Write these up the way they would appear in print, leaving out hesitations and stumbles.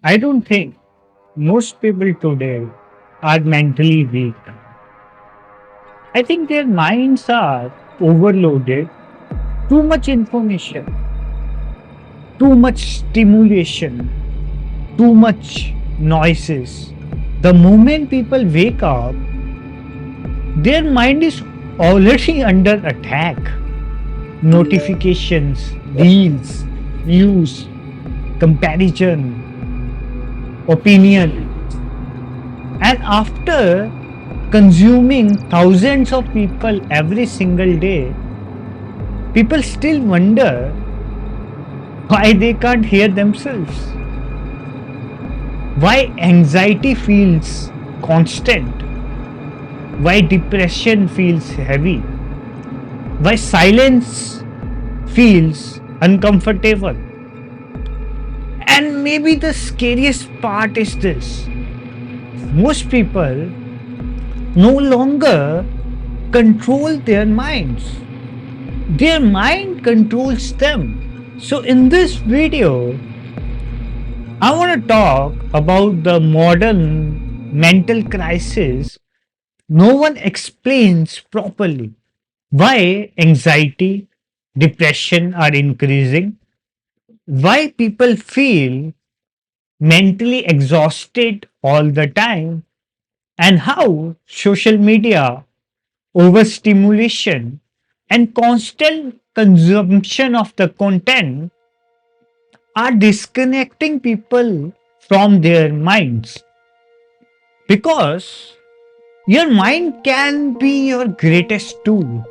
I don't think most people today are mentally weak. I think their minds are overloaded, too much information, too much stimulation, too much noises. The moment people wake up, their mind is already under attack. Notifications, reels, news, comparison, opinion. And after consuming thousands of people every single day, people still wonder why they can't hear themselves, why anxiety feels constant, why depression feels heavy, why silence feels uncomfortable. And maybe the scariest part is this: most people no longer control their minds, their mind controls them. So, in this video, I want to talk about the modern mental crisis no one explains properly. Why anxiety, depression are increasing, why people feel mentally exhausted all the time, and how social media, overstimulation, and constant consumption of the content are disconnecting people from their minds. Because your mind can be your greatest tool,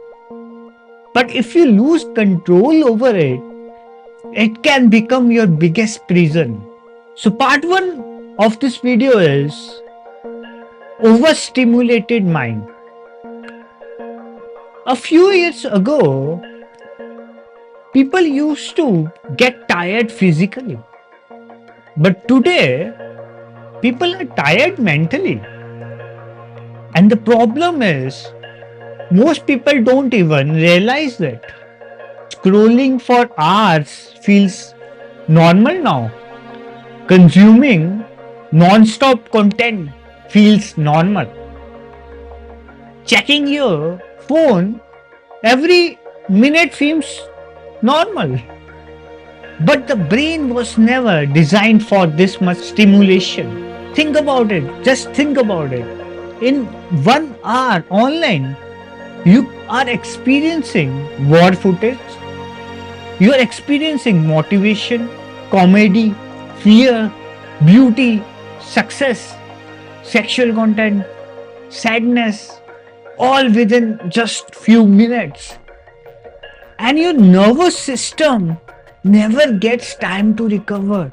but if you lose control over it, it can become your biggest prison. So, part one of this video is overstimulated mind. A few years ago, people used to get tired physically, but today, people are tired mentally. And the problem is, most people don't even realize that. Scrolling for hours feels normal now. Consuming non-stop content feels normal. Checking your phone every minute seems normal. But the brain was never designed for this much stimulation. Think about it. Just think about it. In 1 hour online, you are experiencing war footage, you are experiencing motivation, comedy, fear, beauty, success, sexual content, sadness, all within just few minutes. And your nervous system never gets time to recover.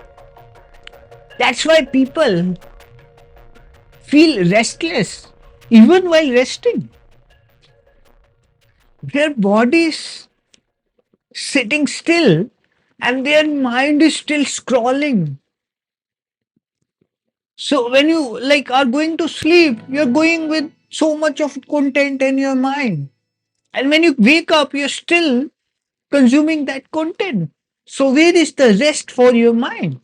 That's why people feel restless even while resting. Their bodies sitting still and their mind is still scrolling. So when you are going to sleep, you're going with so much of content in your mind. And when you wake up, you're still consuming that content. So where is the rest for your mind?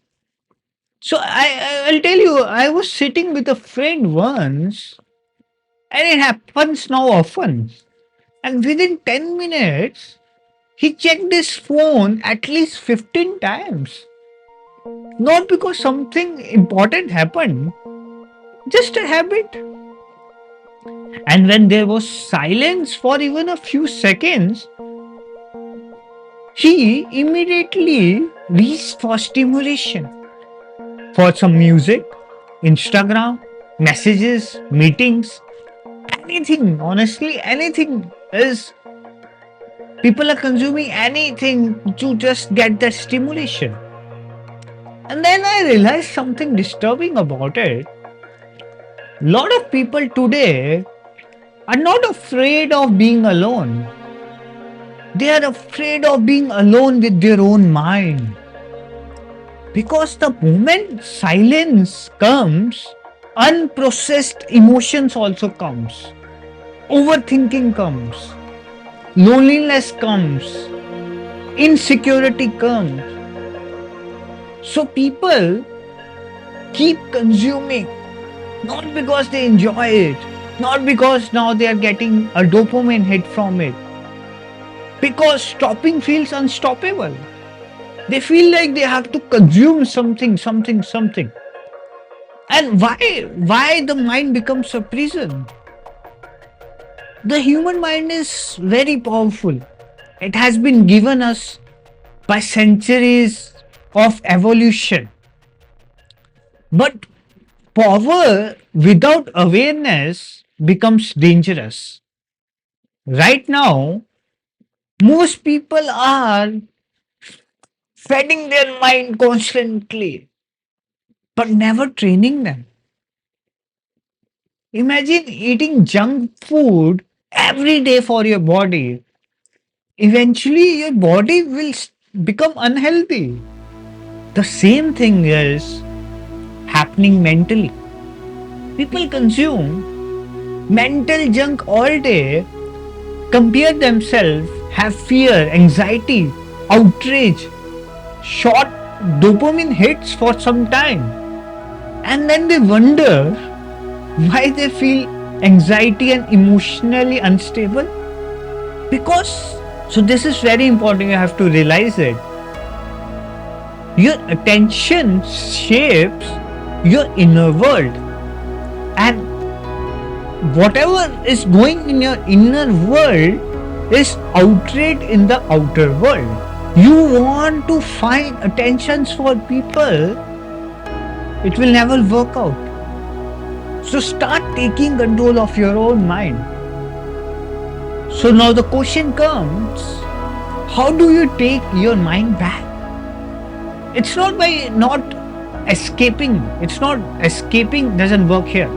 So I'll tell you, I was sitting with a friend once, and it happens now often. And within 10 minutes, he checked his phone at least 15 times. Not because something important happened, just a habit. And when there was silence for even a few seconds, he immediately reached for stimulation, for some music, Instagram, messages, meetings, anything. Honestly, anything is. People are consuming anything to just get that stimulation. And then I realized something disturbing about it. A lot of people today are not afraid of being alone. They are afraid of being alone with their own mind. Because the moment silence comes, unprocessed emotions also comes. Overthinking comes. Loneliness comes. Insecurity comes. So people keep consuming, not because they enjoy it, not because now they are getting a dopamine hit from it, because stopping feels unstoppable. They feel like they have to consume something, something, something. And why the mind becomes a prison? The human mind is very powerful. It has been given us by centuries of evolution. But power without awareness becomes dangerous. Right now, most people are feeding their mind constantly, but never training them. Imagine eating junk food every day for your body. Eventually, your body will become unhealthy. The same thing is happening mentally. People consume mental junk all day, compare themselves, have fear, anxiety, outrage, short dopamine hits for some time, and then they wonder why they feel anxiety and emotionally unstable. Because, so this is very important, you have to realize it. Your attention shapes your inner world, and whatever is going in your inner world is outraged in the outer world. You want to find attentions for people, it will never work out. So start taking control of your own mind. So now the question comes, how do you take your mind back? It's not by not escaping. It's not escaping doesn't work here.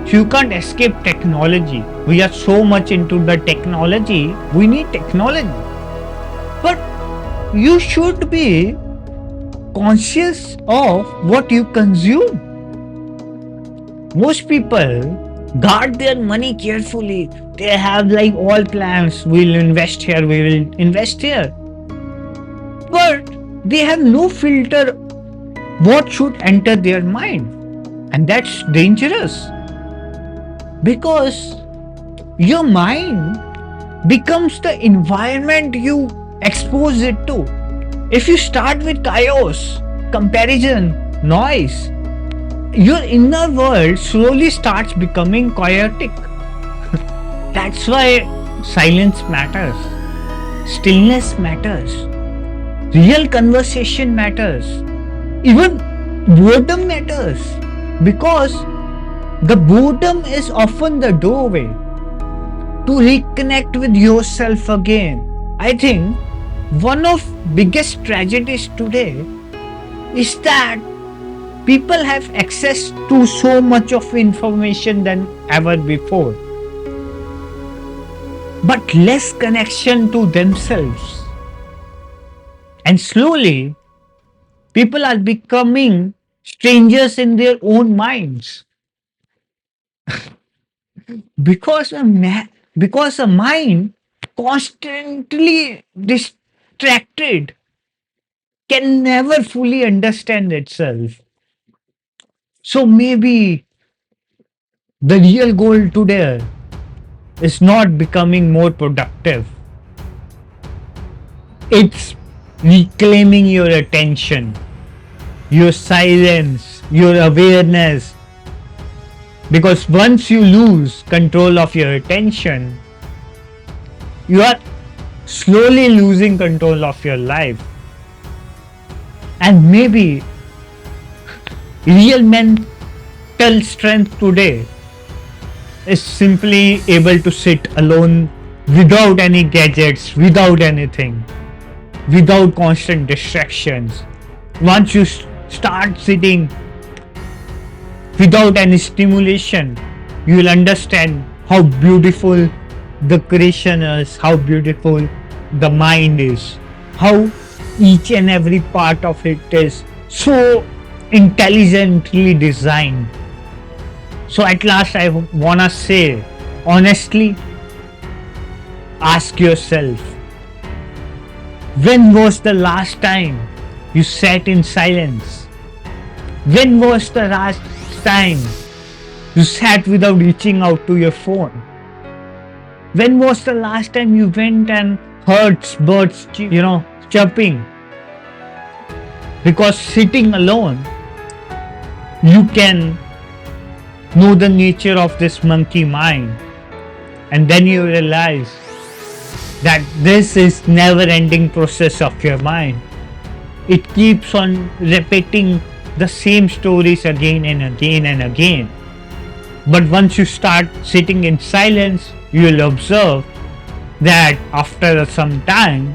So you can't escape technology. We are so much into the technology. We need technology. But you should be conscious of what you consume. Most people guard their money carefully. They have like all plans. We'll invest here, we will invest here. But they have no filter what should enter their mind. And that's dangerous. Because your mind becomes the environment you expose it to. If you start with chaos, comparison, noise, your inner world slowly starts becoming chaotic. That's why silence matters, stillness matters, real conversation matters, even boredom matters, because the boredom is often the doorway to reconnect with yourself again. I think one of biggest tragedies today is that people have access to so much of information than ever before, but less connection to themselves. And slowly, people are becoming strangers in their own minds because because a mind constantly distracted can never fully understand itself. So maybe the real goal today is not becoming more productive. It's reclaiming your attention, your silence, your awareness. Because once you lose control of your attention, you are slowly losing control of your life. And maybe real mental strength today is simply able to sit alone without any gadgets, without anything, without constant distractions. Once you start sitting without any stimulation, you will understand how beautiful the creation is, how beautiful the mind is, how each and every part of it is so intelligently designed. So at last I wanna say, honestly, ask yourself, when was the last time you sat in silence? When was the last time you sat without reaching out to your phone? When was the last time you went and heard birds, chirping? Because sitting alone, you can know the nature of this monkey mind, and then you realize that this is never ending process of your mind. It keeps on repeating the same stories again and again and again. But once you start sitting in silence, you will observe that after some time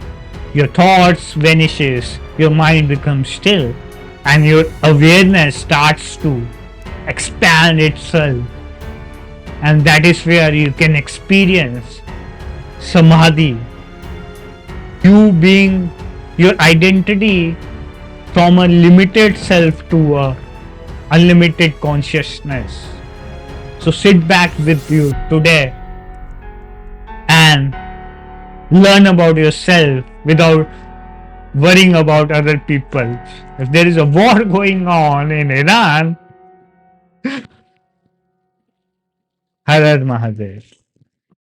your thoughts vanishes, your mind becomes still, and your awareness starts to expand itself, and that is where you can experience samadhi, you being your identity from a limited self to a unlimited consciousness. So sit back with you today and learn about yourself without worrying about other people. If there is a war going on in Iran, Har Har Mahadev.